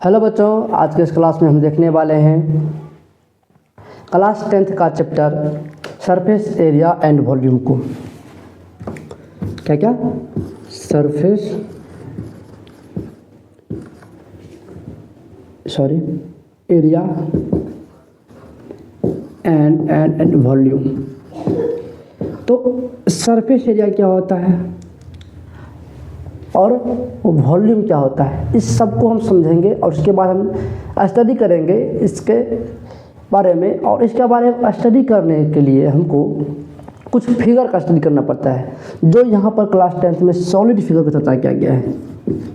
Hello बच्चों, आज के इस क्लास में हम देखने वाले हैं क्लास 10th का chapter surface area and volume को। क्या क्या सरफेस एरिया एंड वॉल्यूम। तो सरफेस एरिया क्या होता है और वॉल्यूम क्या होता है, इस सब को हम समझेंगे और उसके बाद हम स्टडी करेंगे इसके बारे में। और इसके बारे में स्टडी करने के लिए हमको कुछ फिगर का स्टडी करना पड़ता है, जो यहाँ पर क्लास 10th में सॉलिड फिगर का चर्चा किया गया है,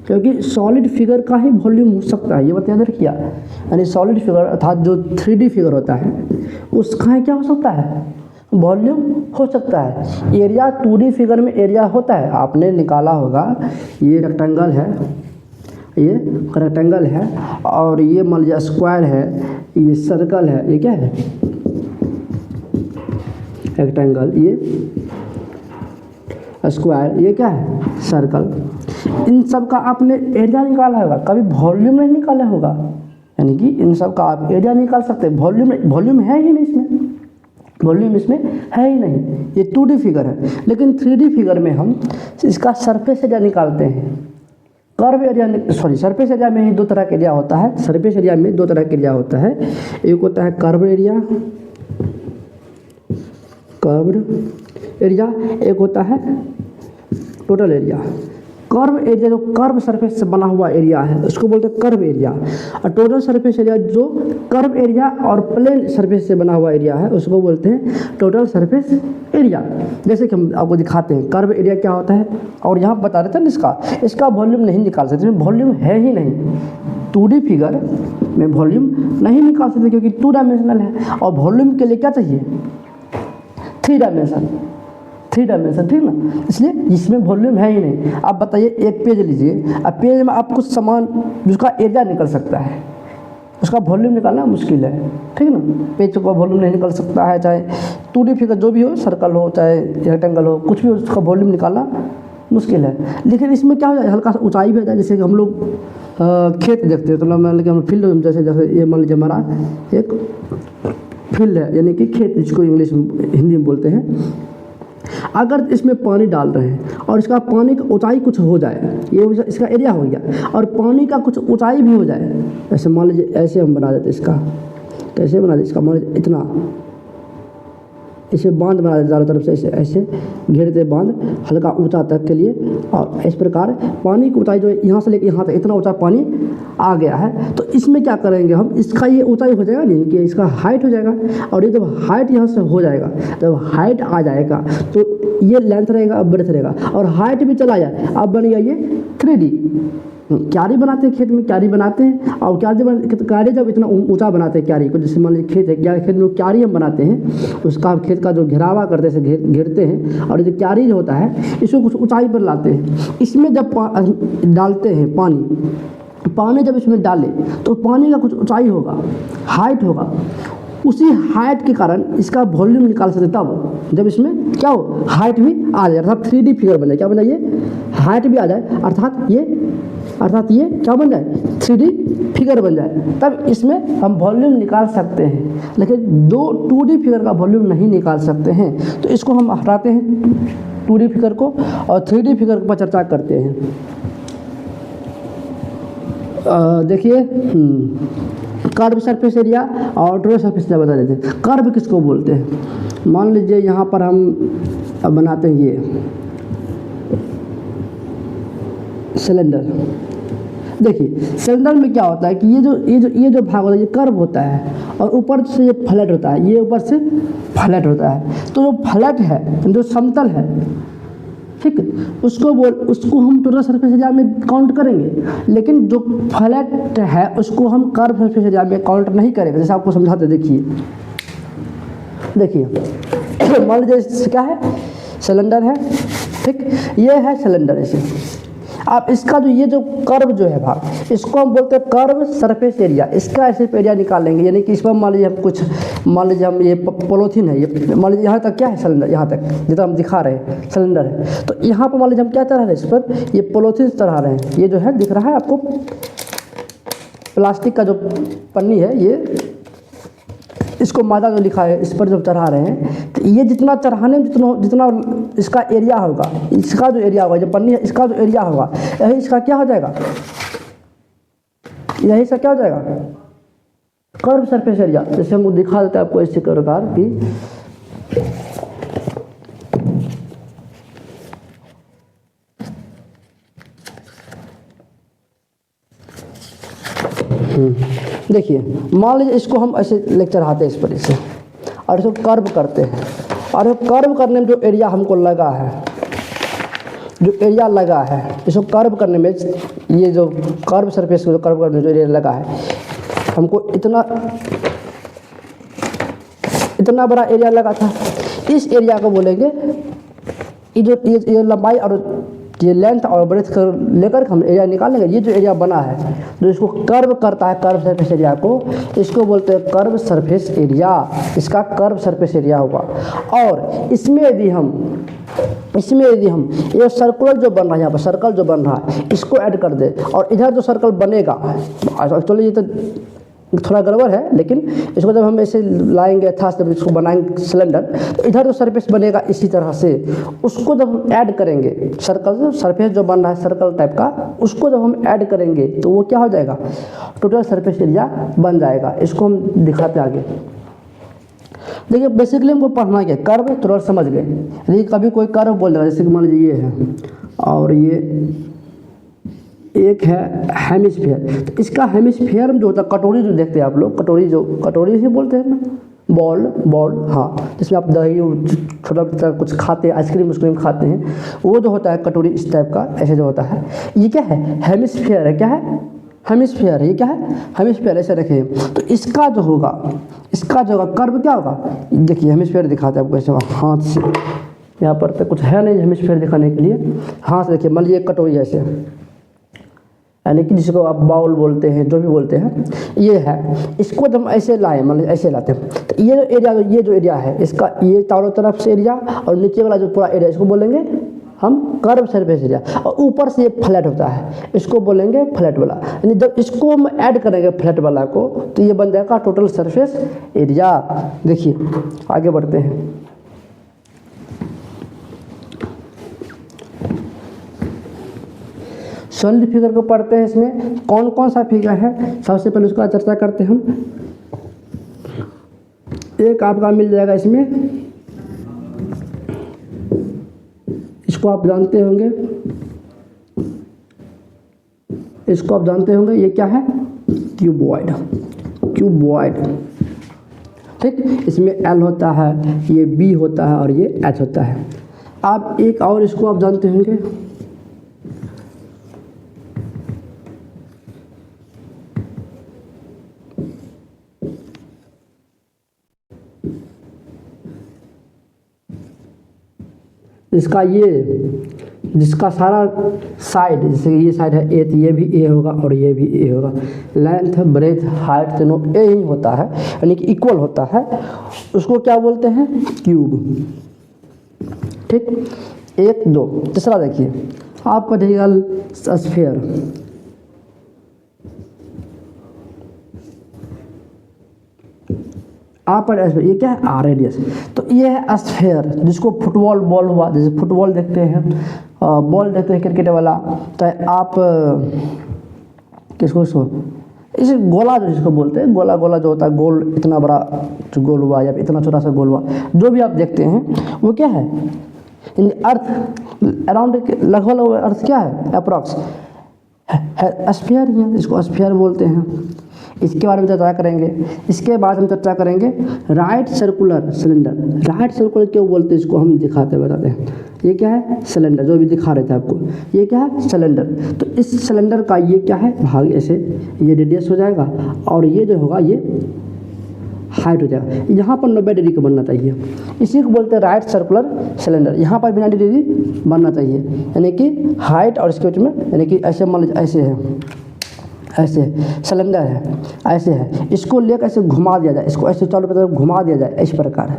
क्योंकि सॉलिड फिगर का ही वॉल्यूम हो सकता है। ये बात याद रखिए, यानी सॉलिड फिगर अर्थात जो 3D फिगर होता है उसका क्या हो सकता है, वॉल्यूम हो सकता है। एरिया 2D फिगर में एरिया होता है, आपने निकाला होगा। ये रेक्टेंगल है, और ये मान लीजिए स्क्वायर है, ये सर्कल है, ये क्या है रेक्टेंगल, ये स्क्वायर, ये क्या है सर्कल। इन सब का आपने एरिया निकाला होगा, कभी वॉल्यूम नहीं निकाला होगा। यानी कि इन सब का आप एरिया निकाल सकते हैं, वॉल्यूम है ही नहीं इसमें, वॉल्यूम इसमें है ही नहीं। ये 2D फिगर है, लेकिन 3D फिगर में हम इसका सरफेस एरिया निकालते हैं। सरफेस एरिया में ही दो तरह का एरिया होता है। सरफेस एरिया में दो तरह का एरिया होता है, एक होता है कर्व एरिया, एक होता है टोटल एरिया। कर्व एरिया जो कर्व सरफेस से बना हुआ एरिया है उसको बोलते हैं कर्व एरिया, और टोटल सरफेस एरिया जो कर्व एरिया और प्लेन सरफेस से बना हुआ एरिया है उसको बोलते हैं टोटल सरफेस एरिया। जैसे कि हम आपको दिखाते हैं कर्व एरिया क्या होता है, और यहाँ बता रहे थे ना इसका वॉल्यूम नहीं निकाल सकते, वॉल्यूम है ही नहीं। 2D फिगर में वॉल्यूम नहीं निकाल सकते क्योंकि 2 डायमेंशनल है, और वॉल्यूम के लिए क्या चाहिए 3 डायमेंशन, ठीक ना, इसलिए इसमें वॉल्यूम है ही नहीं। आप बताइए, एक पेज लीजिए, अब पेज में आप कुछ सामान जिसका एरिया निकल सकता है उसका वॉल्यूम निकालना मुश्किल है, ठीक ना। पेज का वॉल्यूम नहीं निकल सकता है, चाहे 2D फिगर जो भी हो, सर्कल हो चाहे रेक्टेंगल हो, कुछ भी हो, उसका वॉल्यूम निकालना मुश्किल है। लेकिन इसमें क्या हो जाए, हल्का सा ऊंचाई भी हो जाए। जैसे कि हम लोग खेत देखते हैं, तो मान लीजिए हम फील्ड, जैसे ये मान लीजिए हमारा एक फील्ड है, यानी कि खेत, जिसको इंग्लिश में हिंदी में बोलते हैं। अगर इसमें पानी डाल रहे हैं और इसका पानी का ऊंचाई कुछ हो जाए, ये इसका एरिया हो गया, और पानी का कुछ ऊंचाई भी हो जाए, ऐसे मान लीजिए ऐसे हम बना देते इसका, कैसे बना देते इसका, मान लीजिए इतना, इसे बांध बना देते चारों तरफ से, ऐसे घेरते बांध हल्का ऊंचा तक के लिए। और इस प्रकार पानी की ऊंचाई जो है यहाँ से लेकर यहाँ तक इतना ऊंचा पानी आ गया है, तो इसमें क्या करेंगे हम, इसका ये ऊंचाई हो जाएगा नहीं कि इसका हाइट हो जाएगा, और ये जब हाइट यहाँ से हो जाएगा, जब हाइट आ जाएगा तो ये लेंथ रहेगा, अब ब्रेथ रहेगा, और हाइट भी चला जाए, अब बन गया ये 3D। क्यारी बनाते हैं, खेत में क्यारी बनाते हैं, और क्यारी जब इतना ऊंचा बनाते हैं क्यारी को, जैसे मान लीजिए खेत है, खेत में क्यारी हम बनाते हैं, उसका खेत का जो घेरावा करते हैं, घेरते हैं, और जो क्यारी जो होता है इसको कुछ ऊंचाई पर लाते हैं। इसमें जब डालते हैं पानी जब इसमें डाले तो पानी का कुछ ऊंचाई होगा, हाइट होगा, उसी हाइट के कारण इसका वॉल्यूम निकाल सकते तब जब इसमें क्या हो, हाइट भी आ जाए, अर्थात 3D फिगर बन जाए। क्या बन जाए, ये हाइट भी आ जाए, अर्थात ये क्या बन जाए, 3D फिगर बन जाए, तब इसमें हम वॉल्यूम निकाल सकते हैं। लेकिन 2D फिगर का वॉल्यूम नहीं निकाल सकते हैं, तो इसको हम हटाते हैं 2D फिगर को और 3D फिगर पर चर्चा करते हैं। देखिए, कर्व सरफेस एरिया और टोटल सरफेस एरिया बता देते हैं। कर्व किसको बोलते हैं, मान लीजिए यहाँ पर हम बनाते हैं ये सिलेंडर। देखिए सिलेंडर में क्या होता है कि ये जो भाग होता है ये कर्व होता है, और ऊपर से ये फ्लैट होता है, ये ऊपर से फ्लैट होता है। तो जो फ्लैट है, जो समतल है, ठीक, उसको हम टोटल सरफेस एरिया में काउंट करेंगे, लेकिन जो फ्लैट है उसको हम कर्व सरफेस एरिया में काउंट नहीं करेंगे। जैसे आपको समझाते, देखिए मान लीजिए क्या है, सिलेंडर है, ठीक, ये है सिलेंडर। ऐसे आप इसका ये जो कर्व जो है भाग, इसको हम बोलते हैं कर्व सरफेस एरिया। इसका ऐसे एरिया निकाल लेंगे, यानी कि इस पर मान लीजिए हम ये पॉलीथीन है, ये मान लीजिए यहाँ तक क्या है सिलेंडर, यहाँ तक जितना हम दिखा रहे हैं सिलेंडर है, तो यहाँ पर मान लीजिए हम क्या चढ़ा रहे हैं, इस पर ये पॉलीथीन चढ़ा रहे हैं। ये जो है दिख रहा है आपको, प्लास्टिक का जो पन्नी है ये, इसको मादा जो लिखा है इस पर जब चढ़ा रहे हैं तो ये जितना चढ़ाने में जितना इसका एरिया होगा, इसका जो एरिया होगा, जो पन्नी है इसका जो एरिया होगा, यही इसका क्या हो जाएगा, यही इसका क्या हो जाएगा, कर्व सरफेस एरिया। जैसे हम दिखा देते हैं आपको इसी प्रकार की, देखिए मान लीजिए इसको हम ऐसे लेक्चर आते हैं इस पर इसे, और इसको कर्व करते हैं, और कर्व करने में जो एरिया हमको लगा है, जो एरिया लगा है इसको कर्व करने में, ये जो कर्व सरफेस को जो कर्व करने में जो एरिया लगा है, हमको इतना बड़ा एरिया लगा था। इस एरिया को बोलेंगे, ये जो ये लंबाई और ये लेंथ और ब्रेथ कर लेकर हम एरिया निकालेंगे। ये जो एरिया बना है जो इसको कर्व करता है, कर्व सरफेस एरिया को, इसको बोलते हैं कर्व सरफेस एरिया। इसका कर्व सरफेस एरिया होगा। और इसमें यदि हम ये सर्कुलर जो बन रहा है, यहाँ पर सर्कल जो बन रहा है, इसको ऐड कर दे, और इधर जो सर्कल बनेगा, एक्चुअली ये तो थोड़ा गड़बड़ है, लेकिन इसको जब हम ऐसे लाएंगे था, जब इसको बनाएंगे सिलेंडर, तो इधर जो सरफेस बनेगा इसी तरह से, उसको जब हम ऐड करेंगे, सर्कल सरफेस जो बन रहा है सर्कल टाइप का, उसको जब हम ऐड करेंगे तो वो क्या हो जाएगा, टोटल सरफेस एरिया बन जाएगा। इसको हम दिखाते आगे। देखिए बेसिकली हमको पढ़ना क्या, कर्व थोड़ा समझ गए। यदि कभी कोई कर्व बोल रहा है, जैसे कि मान लीजिए ये है और ये एक है हेमिस्फीयर, तो इसका हेमिस्फीयर में जो होता है, कटोरी जो देखते हैं आप लोग, कटोरी ही बोलते हैं ना, बॉल, हाँ, जिसमें आप दही छोटा कुछ खाते हैं, आइसक्रीम खाते हैं, वो जो होता है कटोरी इस टाइप का, ऐसे जो होता है, ये क्या है, हेमिस्फीयर है। क्या है, हेमिस्फीयर है। ये क्या है, हेमिस्फीयर। ऐसे रखिए, तो इसका जो होगा कर्व क्या होगा, देखिए हेमिस्फीयर दिखाते हैं आपको ऐसे हाथ से, यहाँ पर तो कुछ है नहीं हेमिस्फीयर दिखाने के लिए, हाथ से देखिए, मान लीजिए कटोरी ऐसे, यानी कि जिसको आप बाउल बोलते हैं, जो भी बोलते हैं, ये है। इसको जब हम ऐसे लाए, मतलब ऐसे लाते हैं, तो ये जो एरिया है इसका, ये चारों तरफ से एरिया और नीचे वाला जो पूरा एरिया, इसको बोलेंगे हम कर्व सरफेस एरिया। और ऊपर से ये फ्लैट होता है, इसको बोलेंगे फ्लैट वाला। यानी जब इसको हम ऐड करेंगे फ्लैट वाला को, तो ये बन जाएगा टोटल सरफेस एरिया। देखिए आगे बढ़ते हैं। सॉलिड फिगर को पढ़ते हैं। इसमें कौन कौन सा फिगर है, सबसे पहले उसका चर्चा करते हैं हम। एक आपका मिल जाएगा इसमें, इसको आप जानते होंगे, ये क्या है, क्यूबॉइड। ठीक, इसमें एल होता है, ये बी होता है और ये एच होता है। आप एक और इसको आप जानते होंगे, जिसका सारा साइड, जैसे ये साइड है ए, तो ये भी ए होगा और ये भी ए होगा। लेंथ ब्रेथ हाइट दोनों ए ही होता है, यानी कि इक्वल होता है, उसको क्या बोलते हैं, क्यूब। ठीक, 1 2। तीसरा देखिए, आप पढ़िएगा स्फीयर। आप पर ये क्या है, आर रेडियस। तो ये है स्फीयर, जिसको फुटबॉल बॉल हुआ, जैसे फुटबॉल देखते हैं, बॉल देखते हैं क्रिकेट वाला, तो आप किसको इसे गोला जो जिसको बोलते हैं, गोला जो होता है, गोल इतना बड़ा जो गोल हुआ या इतना छोटा सा गोल हुआ, जो भी आप देखते हैं वो क्या है, अर्थ अराउंड लगभग अर्थ क्या है, अप्रॉक्स स्फीयर ही है, इसको स्फीयर बोलते हैं। इसके बारे में चर्चा करेंगे। इसके बाद हम चर्चा करेंगे right circular cylinder. Right circular क्यों बोलते हैं, इसको हम दिखाते बताते हैं। ये क्या है, सिलेंडर, जो भी दिखा रहे थे आपको, ये क्या है, सिलेंडर। तो इस सिलेंडर का ये क्या है, भाग ऐसे ये रेडियस हो जाएगा, और ये जो होगा ये हाइट हो जाएगा। यहाँ पर 90 डिग्री का बनना चाहिए, इसी को बोलते हैं राइट सर्कुलर सिलेंडर। यहाँ पर भी 90 डिग्री बनना चाहिए, यानी कि हाइट और इसके बीच में, यानी कि ऐसे मान लीजिए ऐसे है, ऐसे सिलेंडर है, ऐसे है, इसको लेकर ऐसे घुमा दिया जाए, इसको ऐसे चारों तरफ घुमा दिया जाए, इस प्रकार है।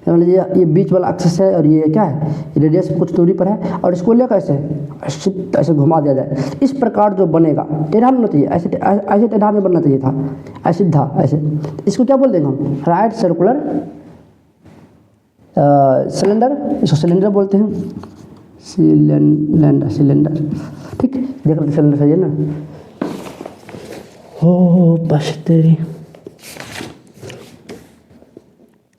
मान लीजिए ये बीच वाला एक्सिस है और ये क्या है, रेडियस कुछ दूरी पर है, और इसको लेकर ऐसे ऐसे ऐसे घुमा दिया जाए, इस प्रकार जो बनेगा, टेढ़ा नहीं होना चाहिए, ऐसे ऐसे टेढ़ा नहीं बनना चाहिए था, ऐसे सीधा ऐसे, इसको क्या बोल देंगे हम, राइट सर्कुलर सिलेंडर, इसको सिलेंडर बोलते हैं, सिलेंडर, ठीक, देख रहे सिलेंडर सही है ना। हो बस तेरी,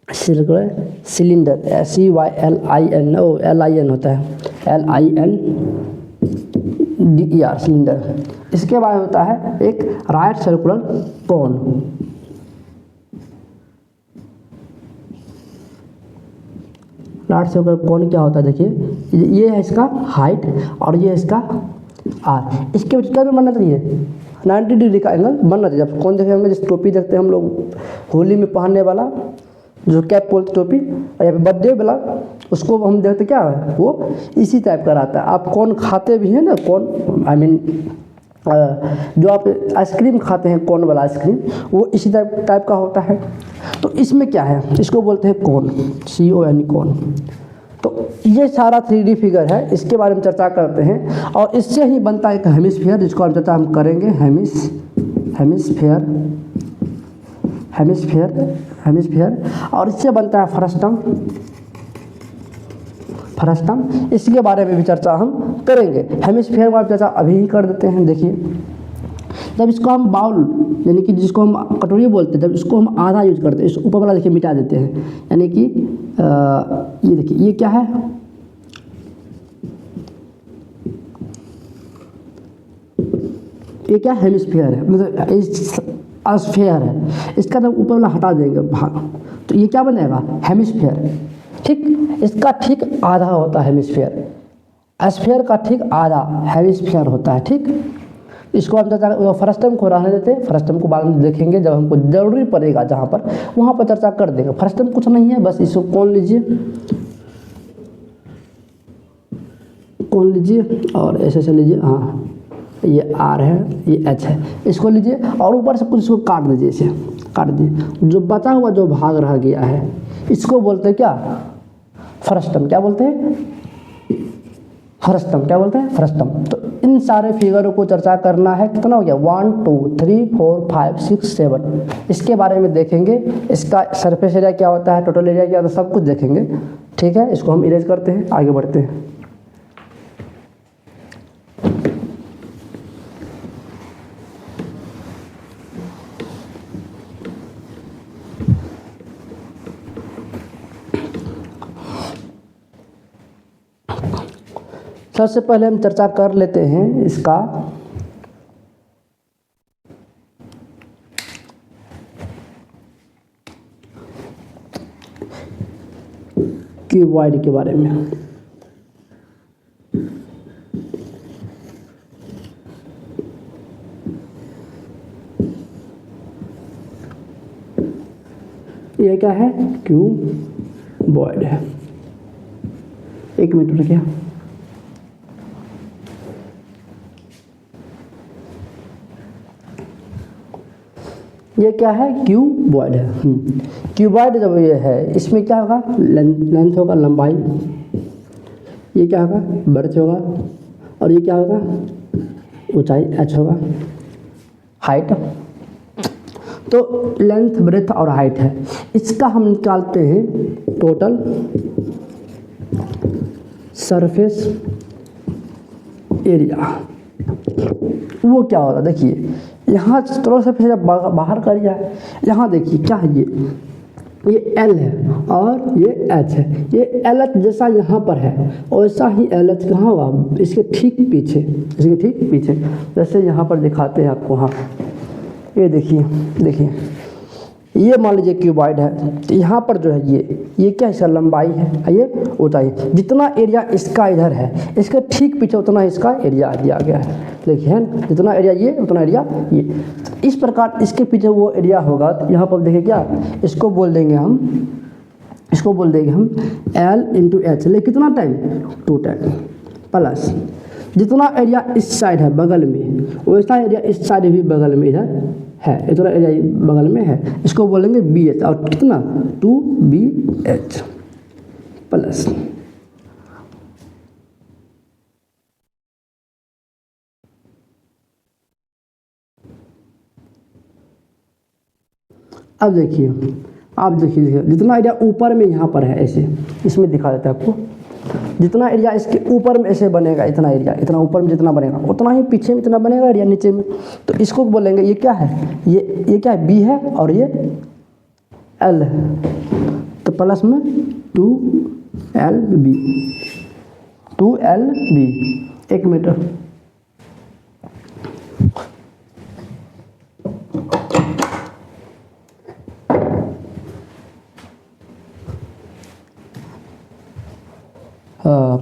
सर्कुलर सिलेंडर, CYLIN, ओ LIN होता है, LINDER सिलेंडर। इसके बाद होता है एक right circular cone, right circular cone क्या होता है देखिए, ये है इसका हाइट और ये इसका आर, इसके बीच क्या बनना चाहिए, 90 डिग्री का एंगल बनना चाहिए। जब कौन देखेंगे, जिस टोपी देखते हैं हम लोग होली में पहनने वाला, जो कैप बोलते टोपी, और यहाँ पे बर्थडे वाला, उसको हम देखते क्या है, वो इसी टाइप का रहता है। आप कौन खाते भी हैं ना, कौन आई मीन जो आप आइसक्रीम खाते हैं, कौन वाला आइसक्रीम, वो इसी टाइप का होता है। तो इसमें क्या है, इसको बोलते हैं कोन, CON कोन। तो ये सारा 3D फिगर है, इसके बारे में चर्चा करते हैं, और इससे ही बनता है एक हेमिस्फीयर, जिसको हम चर्चा हम करेंगे, हेमिस्फीयर, और इससे बनता है फ्रस्टम, इसके बारे में भी चर्चा हम करेंगे। हेमिस्फीयर वाली चर्चा अभी ही कर देते हैं। देखिए, जब इसको हम बाउल यानी कि जिसको हम कटोरी बोलते हैं, जब इसको हम आधा यूज करते हैं, इस ऊपर वाला देखिए मिटा देते हैं, यानी कि ये देखिए, ये क्या है, ये क्या हेमिस्फीयर है, मतलब स्फीयर है, इसका जब ऊपर वाला हटा देंगे भाग, तो ये क्या बनेगा, हेमिस्फीयर, ठीक। इसका ठीक आधा होता है हेमिस्फीयर, स्फीयर का ठीक आधा हेमिस्फीयर होता है, ठीक। इसको हम चर्चा, फ्रस्टम को रहने देते हैं, फ्रस्टम को बाद में देखेंगे जब हमको जरूरी पड़ेगा, जहाँ पर वहाँ पर चर्चा कर देंगे। फ्रस्टम कुछ नहीं है, बस इसको कौन लीजिए और ऐसे लीजिए, हाँ ये R है, ये H है, इसको लीजिए और ऊपर से कुछ इसको काट दीजिए, इसे काट दीजिए, जो बचा हुआ जो भाग रह गया है, इसको बोलते हैं क्या, फ्रस्टम। क्या बोलते हैं, फ्रस्टम। तो इन सारे फिगरों को चर्चा करना है, कितना हो गया, 1 2 3 4 5 6 7, इसके बारे में देखेंगे। इसका सरफेस एरिया क्या होता है, टोटल एरिया क्या होता है, सब कुछ देखेंगे, ठीक है। इसको हम इरेज करते हैं, आगे बढ़ते हैं। सबसे पहले हम चर्चा कर लेते हैं इसका क्यूबॉइड के बारे में। ये क्या है, क्यूबॉइड है। एक मिनट रुकिए, ये क्या है, क्यूबॉइड है। क्यूबॉइड जब ये है, इसमें क्या होगा, लेंथ होगा, लंबाई, ये क्या होगा, बर्थ होगा, और ये क्या होगा, ऊंचाई h होगा, हाइट। तो लेंथ, ब्रेथ और हाइट है, इसका हम निकालते हैं टोटल सरफेस एरिया। वो क्या होता है, देखिए यहाँ थोड़ा सा फिर बाहर कर दिया, यहाँ देखिए क्या है, ये L है और ये H है। ये LH जैसा यहाँ पर है, वैसा ही LH कहाँ होगा, इसके ठीक पीछे, जैसे यहाँ पर दिखाते हैं आपको। हाँ ये देखिए ये मान लीजिए क्यूबॉइड है, तो यहाँ पर जो है ये क्या, इसका लंबाई है, ये ऊंचाई। जितना एरिया इसका इधर है, इसके ठीक पीछे उतना इसका एरिया दिया गया है। देखिए जितना एरिया ये, उतना एरिया ये। इस प्रकार इसके पीछे वो एरिया होगा। तो यहाँ पर देखिए क्या, इसको बोल देंगे हम L इंटू H, लेकिन कितना टाइम, 2 टाइम, प्लस जितना एरिया इस साइड है बगल में, वैसा एरिया इस साइड भी बगल में इधर है, इतना एरिया बगल में है, इसको बोलेंगे BH। और कितना, 2BH प्लस अब देखिए, आप देखिए जितना एरिया ऊपर में यहाँ पर है ऐसे, इसमें दिखा देता है आपको, जितना एरिया इसके ऊपर में ऐसे बनेगा, इतना एरिया, इतना ऊपर में जितना बनेगा उतना ही पीछे में इतना बनेगा एरिया नीचे में। तो इसको बोलेंगे ये क्या है, ये क्या है, बी है और ये एल है, तो प्लस में 2LB, 2LB 1 मीटर।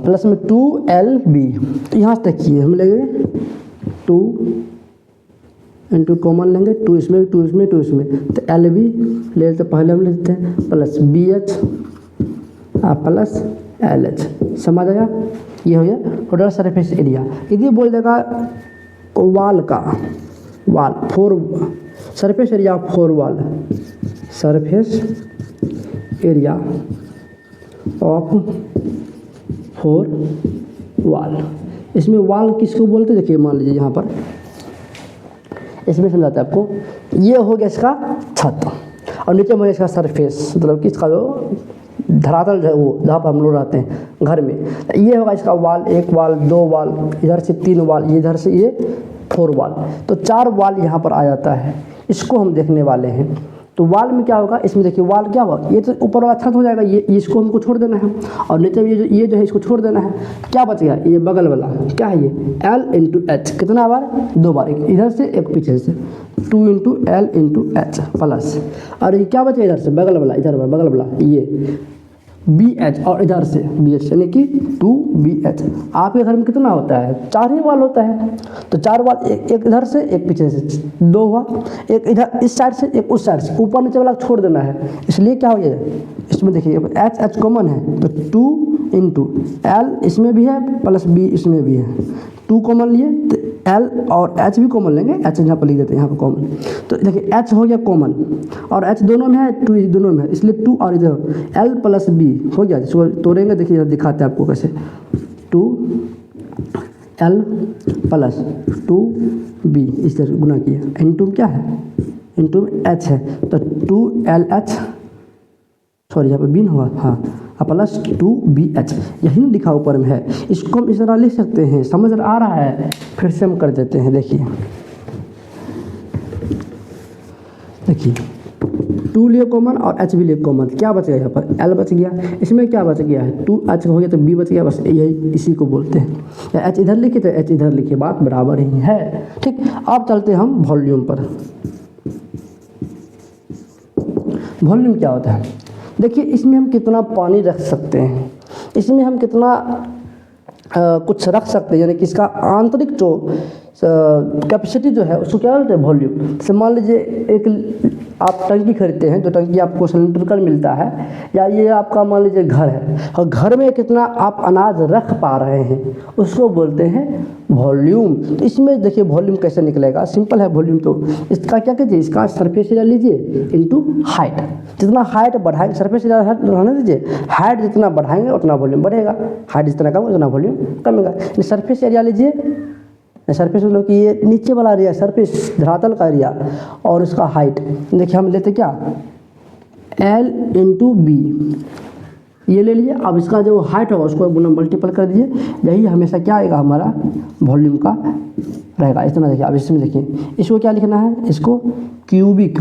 प्लस में 2LB। तो यहाँ से देखिए हम लेंगे 2 इंटू कॉमन लेंगे, 2 इसमें भी, 2 इसमें, 2 इसमें, तो LB ले लेते, पहले हम लेते हैं प्लस BH प्लस LH। समझ आया, ये हो गया टोटल सरफेस एरिया। यदि बोल देगा वाल का, वाल 4 सरफेस एरिया 4 वाल, सरफेस एरिया ऑफ 4 वाल। इसमें वाल किसको बोलते हैं, देखिए मान लीजिए यहाँ पर इसमें समझाते हैं आपको, ये हो गया इसका छत और नीचे में इसका सरफेस, मतलब कि इसका जो धरातल जो है वो जहाँ पर हम लोग रहते हैं घर में, ये होगा इसका वाल, 1 वाल, 2 वाल, इधर से 3 वाल, इधर से ये 4 वाल, तो 4 वाल यहाँ पर आ जाता है। इसको हम देखने वाले हैं। तो वाल में क्या होगा, इसमें देखिए वाल क्या होगा, ये तो ऊपर वाला छत हो जाएगा, ये इसको हमको छोड़ देना है, और नीचे में ये जो है इसको छोड़ देना है। क्या बच गया, ये बगल वाला क्या है, ये L इंटू एच, कितना बार, 2 बार, एक इधर से एक पीछे से, 2 into L into H plus, और ये क्या बचेगा इधर से बगल वाला, इधर बगल वाला ये BH, और इधर से BH यानी कि 2BH। आपके घर में कितना होता है, 4 ही वाल होता है, तो 4 वाल, एक इधर से एक पीछे से, 2 हुआ, एक इधर इस साइड से एक उस साइड से, ऊपर नीचे वाला छोड़ देना है। इसलिए क्या हो गया, इसमें देखिए H कॉमन है, तो 2 इंटू L इसमें भी है प्लस B इसमें भी है, 2 कॉमन लिए तो L और H भी कॉमन लेंगे, H यहाँ पर लिख देते हैं यहाँ पर कॉमन। तो देखिए H हो गया कॉमन और H दोनों में है, 2 दोनों में है, इसलिए 2 और इधर L प्लस B हो गया। इसको तोड़ेंगे, देखिए दिखाते हैं आपको कैसे, 2L प्लस 2B इस तरह गुना किया, इंटू क्या है, इंटू H है, तो 2LH, सॉरी यहाँ पर बीन होगा, हाँ, प्लस 2BH, यही ना लिखा ऊपर में है। इसको हम इस तरह लिख सकते हैं, समझ आ रहा है, फिर से हम कर देते हैं। देखिए 2 लिए कॉमन और H भी लिए कॉमन, क्या बच गया यहाँ पर, L बच गया, इसमें क्या बच गया है, 2H हो गया तो B बच गया, बस यही इसी को बोलते हैं। या H इधर लिखे तो H इधर लिखे, बात बराबर ही है। ठीक, अब चलते हैं हम वॉल्यूम पर। वॉल्यूम क्या होता है, देखिए इसमें हम कितना पानी रख सकते हैं, इसमें हम कितना कुछ रख सकते हैं, यानी कि इसका आंतरिक जो कैपेसिटी जो है उसको क्या बोलते हैं, वॉल्यूम। जैसे मान लीजिए एक आप टंकी खरीदते हैं, तो टंकी आपको सिलेंड्रिकल मिलता है, या ये आपका मान लीजिए घर है, और घर में कितना आप अनाज रख पा रहे हैं उसको बोलते हैं वॉल्यूम। तो इसमें देखिए वॉल्यूम कैसे निकलेगा, सिंपल है वॉल्यूम। तो इसका क्या कीजिए, इसका सरफेस एरिया लीजिए इंटू हाइट, जितना हाइट बढ़ाएंगे, सरफेस एरिया रहने दीजिए, हाइट जितना बढ़ाएंगे उतना वॉल्यूम बढ़ेगा, हाइट जितना कम उतना वॉल्यूम कमेगा। सरफेस एरिया लीजिए, सरफेस मतलब कि ये नीचे वाला एरिया, सरफेस धरातल का एरिया, और उसका हाइट, देखिए हम लेते क्या, L इंटू B, ये ले लीजिए। अब इसका जो हाइट होगा उसको मल्टीपल कर दीजिए, यही हमेशा क्या आएगा, हमारा वॉल्यूम का रहेगा। इतना देखिए, अब इसमें देखिए इसको क्या लिखना है, इसको क्यूबिक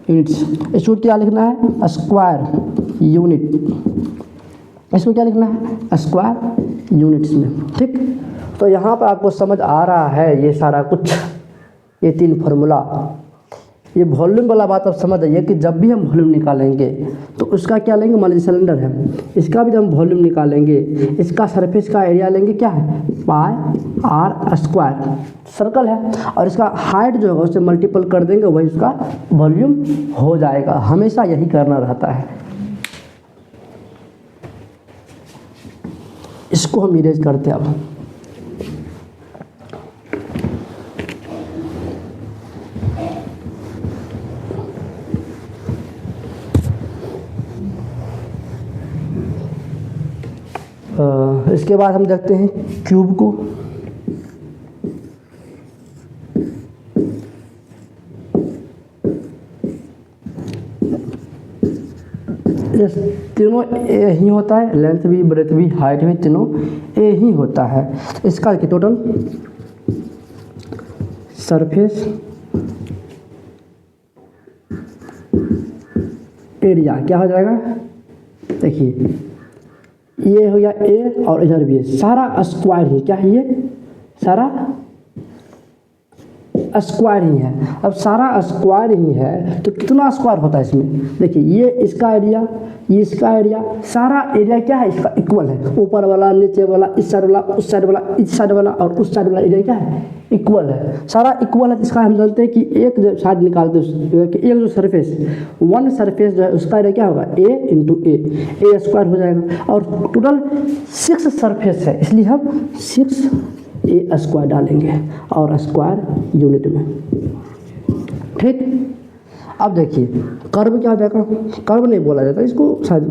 यूनिट्स, इसको क्या लिखना है, स्क्वायर यूनिट, इसको क्या लिखना है, स्क्वायर यूनिट्स में। ठीक, तो यहाँ पर आपको समझ आ रहा है ये सारा कुछ, ये 3 फार्मूला। ये वॉल्यूम वाला बात आप समझ आइए कि जब भी हम वॉल्यूम निकालेंगे तो उसका क्या लेंगे, मान लीजिए सिलेंडर है, इसका भी जब हम वॉल्यूम निकालेंगे, इसका सरफेस का एरिया लेंगे क्या है, πr स्क्वायर, सर्कल है, और इसका हाइट जो है उससे मल्टीपल कर देंगे, वही उसका वॉल्यूम हो जाएगा। हमेशा यही करना रहता है। इसको हम इरेज करते हैं। अब इसके बाद हम देखते हैं क्यूब को। ये तीनों ए ही होता है, लेंथ भी, ब्रेथ भी, हाइट भी तीनों ए ही होता है। इसका देखिए टोटल सरफेस एरिया क्या हो जाएगा, देखिए ये हो गया ए और इधर भी है, सारा स्क्वायर ही क्या है, ये सारा स्क्वायर ही है। अब सारा स्क्वायर ही है तो कितना स्क्वायर होता है इसमें, देखिए ये इसका एरिया, ये इसका एरिया, सारा एरिया क्या है इसका इक्वल है। ऊपर वाला, नीचे वाला, इस साइड वाला, उस साइड वाला, इस साइड वाला और उस साइड वाला एरिया क्या है, इक्वल है, सारा इक्वल है। इसका हम जानते हैं कि एक जो साइड निकालते हैं कि एक जो सरफेस, वन सरफेस जो है उसका एरिया क्या होगा, ए इंटू ए स्क्वायर हो जाएगा। और टोटल 6 सरफेस है, इसलिए हम 6 ए स्क्वायर डालेंगे और स्क्वायर यूनिट में, ठीक। अब देखिए कर्व क्या हो जाएगा, कर्व नहीं बोला जाता इसको, शायद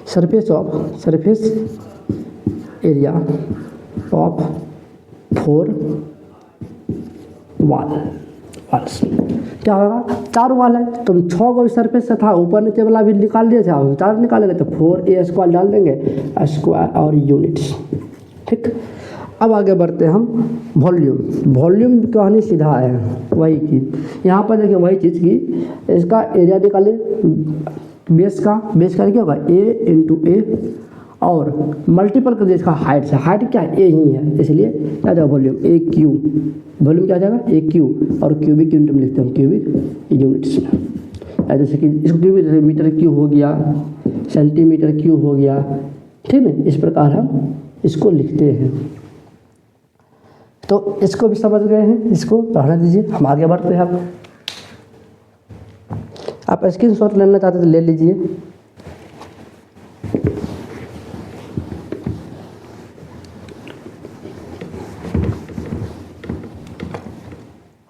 सरफेस एरिया ऑफ 4 वाल्स क्या होगा, 4 वाल है तो 6 को सरफेस से था, ऊपर नीचे वाला भी निकाल दिया था, हम 4 निकालेंगे तो 4 ए स्क्वायर डाल देंगे, स्क्वायर और यूनिट्स, ठीक। अब आगे बढ़ते हैं हम वॉल्यूम की कहानी सीधा है, वही चीज़ यहाँ पर देखिए, वही चीज़ की इसका एरिया निकाले, बेस का क्या होगा, ए इंटू ए और मल्टीपल कर दिया इसका हाइट से, हाइट क्या है, ए ही है, इसलिए क्या जाएगा वॉल्यूम, ए क्यू, वॉल्यूम क्या जाएगा, ए क्यू, और क्यूबिक यूनिट में लिखते हैं क्यूबिक यूनिट्स में, जैसे कि इसको क्यूबिक मीटर क्यूब हो गया, सेंटीमीटर क्यूब हो गया, ठीक है, इस प्रकार हम इसको लिखते हैं। तो इसको भी समझ गए हैं, इसको रहने दीजिए, हम आगे बढ़ते हैं। आप स्क्रीनशॉट लेना चाहते तो ले लीजिए।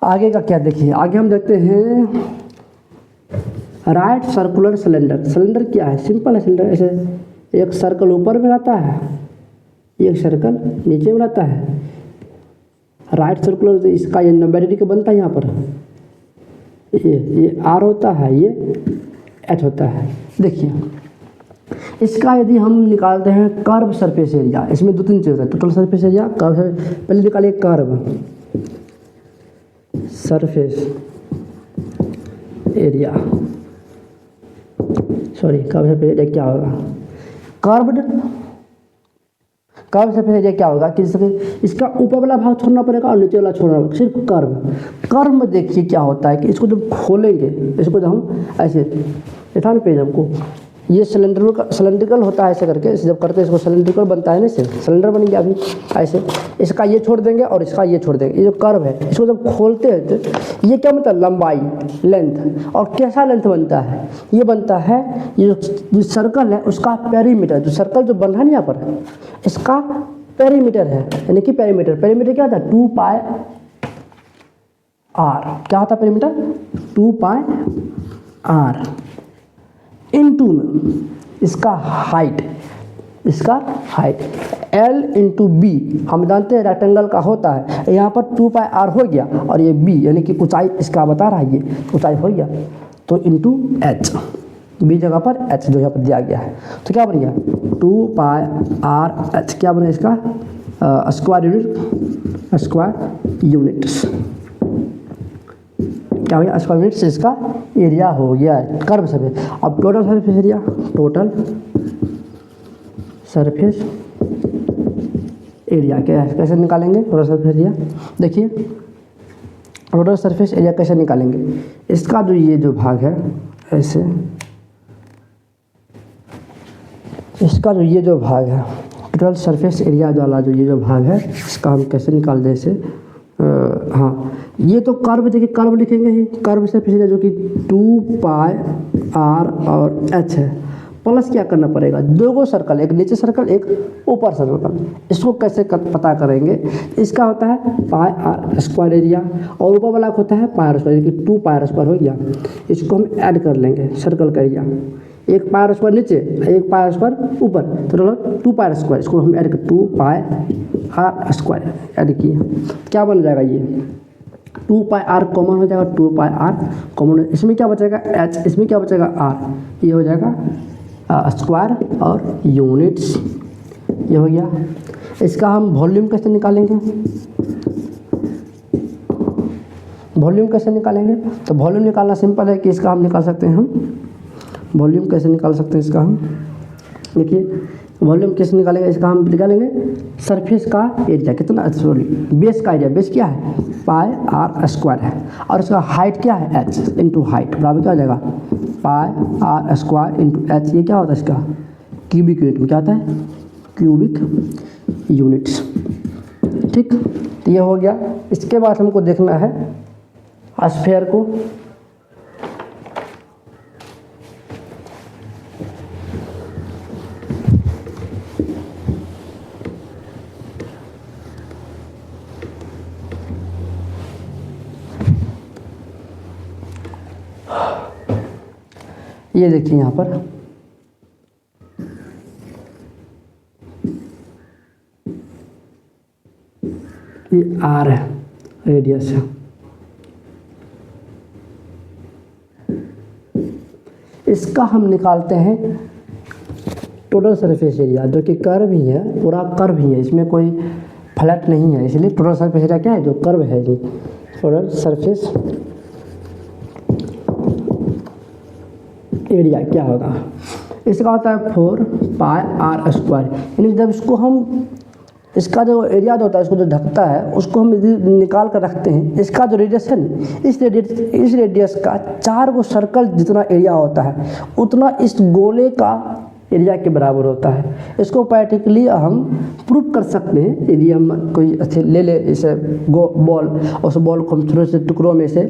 आगे का क्या देखिए, आगे हम देखते हैं राइट सर्कुलर सिलेंडर। सिलेंडर क्या है, सिंपल है सिलेंडर, ऐसे एक सर्कल ऊपर में रहता है, एक सर्कल नीचे में रहता है। राइट सर्कुलर इसका ये नंबर का बनता है, यहाँ पर ये आर होता है, ये एच होता है। देखिए इसका यदि हम निकालते हैं कर्व सरफेस एरिया, इसमें 2-3 चीज़ है, टोटल सरफेस एरिया, कर्व, पहले निकालिए curve surface area, sorry curve surface area क्या होगा, कर्व सरफेस एरिया क्या होगा कि इसका ऊपर वाला भाग छोड़ना पड़ेगा और नीचे वाला छोड़ना पड़ेगा, सिर्फ कर्व में देखिए क्या होता है कि इसको जब खोलेंगे, इसको जब हम ऐसे था ना पेज, हमको ये सिलेंड्रिकल होता है ऐसे करके, इसे जब करते हैं इसको सिलेंड्रिकल बनता है ना, इसे सिलेंडर बन गया अभी ऐसे, इसका ये छोड़ देंगे और इसका ये छोड़ देंगे, ये जो कर्व है इसको जब खोलते हैं तो ये क्या मतलब लंबाई, लेंथ, और कैसा लेंथ बनता है, ये बनता है, ये जो सर्कल है उसका पेरीमीटर, जो सर्कल जो बन रहा है ना यहाँ पर, इसका पेरीमीटर है, यानी कि पेरीमीटर क्या होता है, 2 पाई आर, क्या होता है पेरीमीटर, 2 पाई आर इंटू में इसका हाइट L इंटू बी, हम जानते हैं रेक्टेंगल का होता है, यहाँ पर 2 पाई आर हो गया और ये बी यानी कि ऊंचाई इसका बता रहा है, ये ऊंचाई हो गया, तो इंटू एच, बी जगह पर एच जो यहाँ पर दिया गया है, तो क्या बन गया 2 पाई आर एच, क्या बने इसका स्क्वायर यूनिट्स, क्या हो गया स्क्वायर यूनिट्स, इसका एरिया हो गया कर्व सरफेस। अब total surface area, total surface area क्या है, कैसे निकालेंगे टोटल सरफेस एरिया, देखिए टोटल सरफेस एरिया कैसे निकालेंगे, इसका जो ये जो भाग है ऐसे, इसका जो ये जो भाग है टोटल सरफेस एरिया वाला जो ये जो भाग है, इसका हम कैसे निकाल दें इसे, हाँ ये तो कर्व, देखिए कर्व लिखेंगे ही, कर्व सरफेस एरिया जो कि 2 पाई आर और एच है, प्लस क्या करना पड़ेगा, 2 सर्कल, एक नीचे सर्कल एक ऊपर सर्कल, इसको कैसे पता करेंगे, इसका होता है पाई आर स्क्वायर एरिया और ऊपर वाला होता है pi r square, 2 pi r square हो गया, इसको हम ऐड कर लेंगे सर्कल का एरिया, 1 पाई आर स्क्वायर नीचे 1 पाई आर स्क्वायर ऊपर, तो 2 पाई आर स्क्वायर, इसको हम ऐड कर 2 पाई आर स्क्वायर ऐड किए, क्या बन जाएगा ये 2 पाई आर कॉमन हो जाएगा, 2 पाई आर कॉमन, इसमें क्या बचेगा एच, इसमें क्या बचेगा आर, ये हो जाएगा स्क्वायर और यूनिट्स, ये हो गया। इसका हम वॉल्यूम कैसे निकालेंगे, वॉल्यूम कैसे निकालेंगे? तो वॉल्यूम निकालना सिंपल है कि इसका हम निकाल सकते हैं, हम वॉल्यूम कैसे निकाल सकते हैं इसका हम, देखिए वॉल्यूम कैसे निकालेंगे इसका, हम निकालेंगे सरफेस का एरिया कितना, सॉरी बेस का एरिया, बेस क्या है पाई आर स्क्वायर है, और इसका हाइट क्या है एच इंटू हाइट, बराबर क्या हो जाएगा पाई आर स्क्वायर इंटू एच। ये क्या होता है इसका क्यूबिक यूनिट में, क्या होता है क्यूबिक यूनिट्स, ठीक। तो ये हो गया। इसके बाद हमको देखना है स्फीयर को, ये देखिए यहाँ पर ये आर है, रेडियस है। इसका हम निकालते हैं टोटल सरफेस एरिया, जो कि कर्व ही है, पूरा कर्व ही है, इसमें कोई फ्लैट नहीं है, इसलिए टोटल सरफेस एरिया क्या है जो कर्व है जी, टोटल सरफेस एरिया क्या होगा, इसका होता है 4 पाई आर स्क्वायर। यानी जब इसको हम, इसका जो एरिया जो होता है इसको जो ढकता है उसको हम निकाल कर रखते हैं, इसका जो रेडियस है इस रेडियस का 4 गो सर्कल जितना एरिया होता है उतना इस गोले का एरिया के बराबर होता है। इसको प्रैक्टिकली हम प्रूव कर सकते हैं, यदि हम कोई अच्छे ले ले इसे बॉल, उस बॉल को हम छोटे से टुकड़ों में से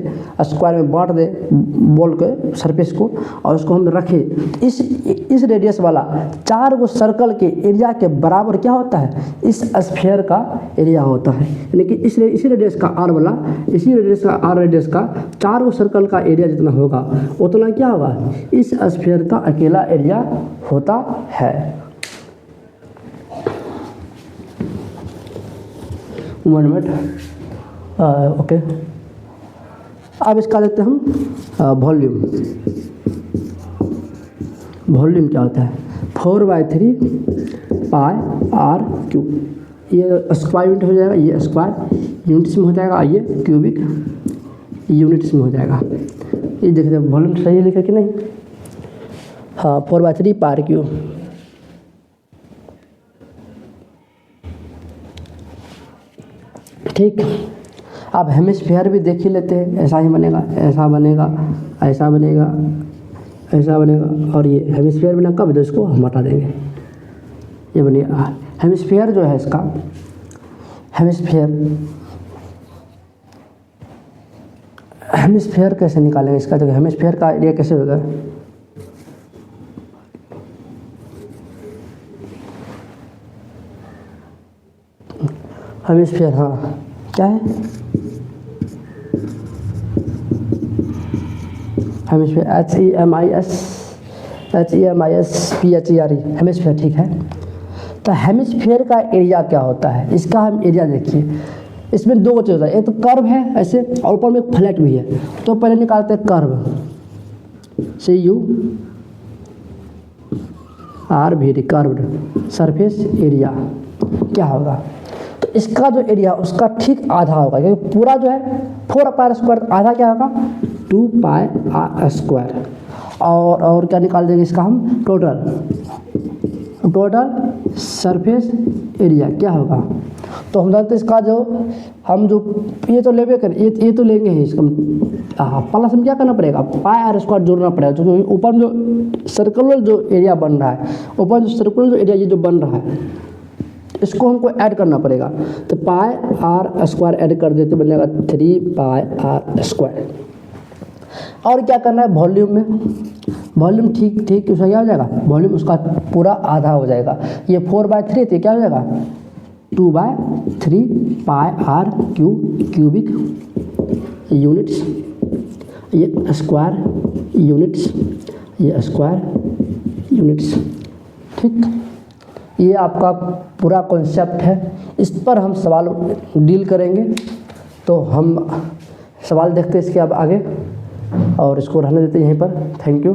स्क्वायर में बांट दें बॉल के सरफेस को, और उसको हम रखें, इस रेडियस वाला 4 गो सर्कल के एरिया के बराबर क्या होता है इस स्फीयर का एरिया होता है। यानी कि इसी रेडियस का आर वाला, इसी रेडियस का आर रेडियस का 4 गो सर्कल का एरिया जितना होगा उतना क्या होगा इस स्फीयर का अकेला एरिया होता है। 1 मिनट, ओके। अब इसका देखते हैं हम वॉल्यूम। वॉल्यूम क्या होता है 4/3 पाई आर क्यूब, ये स्क्वायर यूनिट हो जाएगा, ये स्क्वायर यूनिट्स में हो जाएगा, ये क्यूबिक यूनिट्स में हो जाएगा। ये देखते हैं वॉल्यूम सही है लिखा कि नहीं, हाँ 4/3 पार क्यूब। ठीक, अब हेमिस्फीयर भी देख ही लेते हैं, ऐसा ही बनेगा, ऐसा बनेगा, ऐसा बनेगा, ऐसा बनेगा, और ये हेमिस्फीयर बना कब, इसको हम हटा देंगे, ये बनेगा हेमिस्फीयर जो है इसका, हेमिस्फीयर कैसे निकालेंगे इसका, देखो हेमिस्फीयर का एरिया कैसे होगा, हेमिस्फीयर, हाँ क्या है हेमिस्फीयर, HEMISPHERE, हेमिस्फीयर, ठीक है। तो हेमिस्फीयर का एरिया क्या होता है, इसका हम एरिया देखिए, इसमें 2 चीज़ होता है, एक तो कर्व है ऐसे और ऊपर में एक फ्लैट भी है। तो पहले निकालते हैं curve, CURVED, curved surface area क्या होगा, तो इसका जो एरिया उसका ठीक आधा होगा, क्योंकि पूरा जो है 4 पाई स्क्वायर, आधा क्या होगा 2 पाई आर स्क्वायर। और क्या निकाल देंगे इसका हम टोटल सरफेस एरिया क्या होगा। तो हम जानते हैं इसका जो हम जो ये तो लेवे करें, ये तो लेंगे ही, इसका प्लस में क्या करना पड़ेगा पाई आर स्क्वायर जोड़ना पड़ेगा, क्योंकि ऊपर में जो सर्कुलर जो एरिया बन रहा है, ऊपर जो सर्कुलर जो एरिया ये जो बन रहा है इसको हमको ऐड करना पड़ेगा। तो पाई आर स्क्वायर ऐड कर देते बनेगा 3 पाई आर स्क्वायर। और क्या करना है वॉल्यूम में, वॉल्यूम ठीक उसका क्या हो जाएगा, वॉल्यूम उसका पूरा आधा हो जाएगा। ये 4/3 थी, क्या हो जाएगा 2/3 पाई आर क्यूबिक यूनिट्स, ये स्क्वायर यूनिट्स, ये स्क्वायर यूनिट्स। ठीक, ये आपका पूरा कॉन्सेप्ट है, इस पर हम सवाल डील करेंगे। तो हम सवाल देखते हैं इसके अब आगे, और इसको रहने देते हैं यहीं पर। Thank you.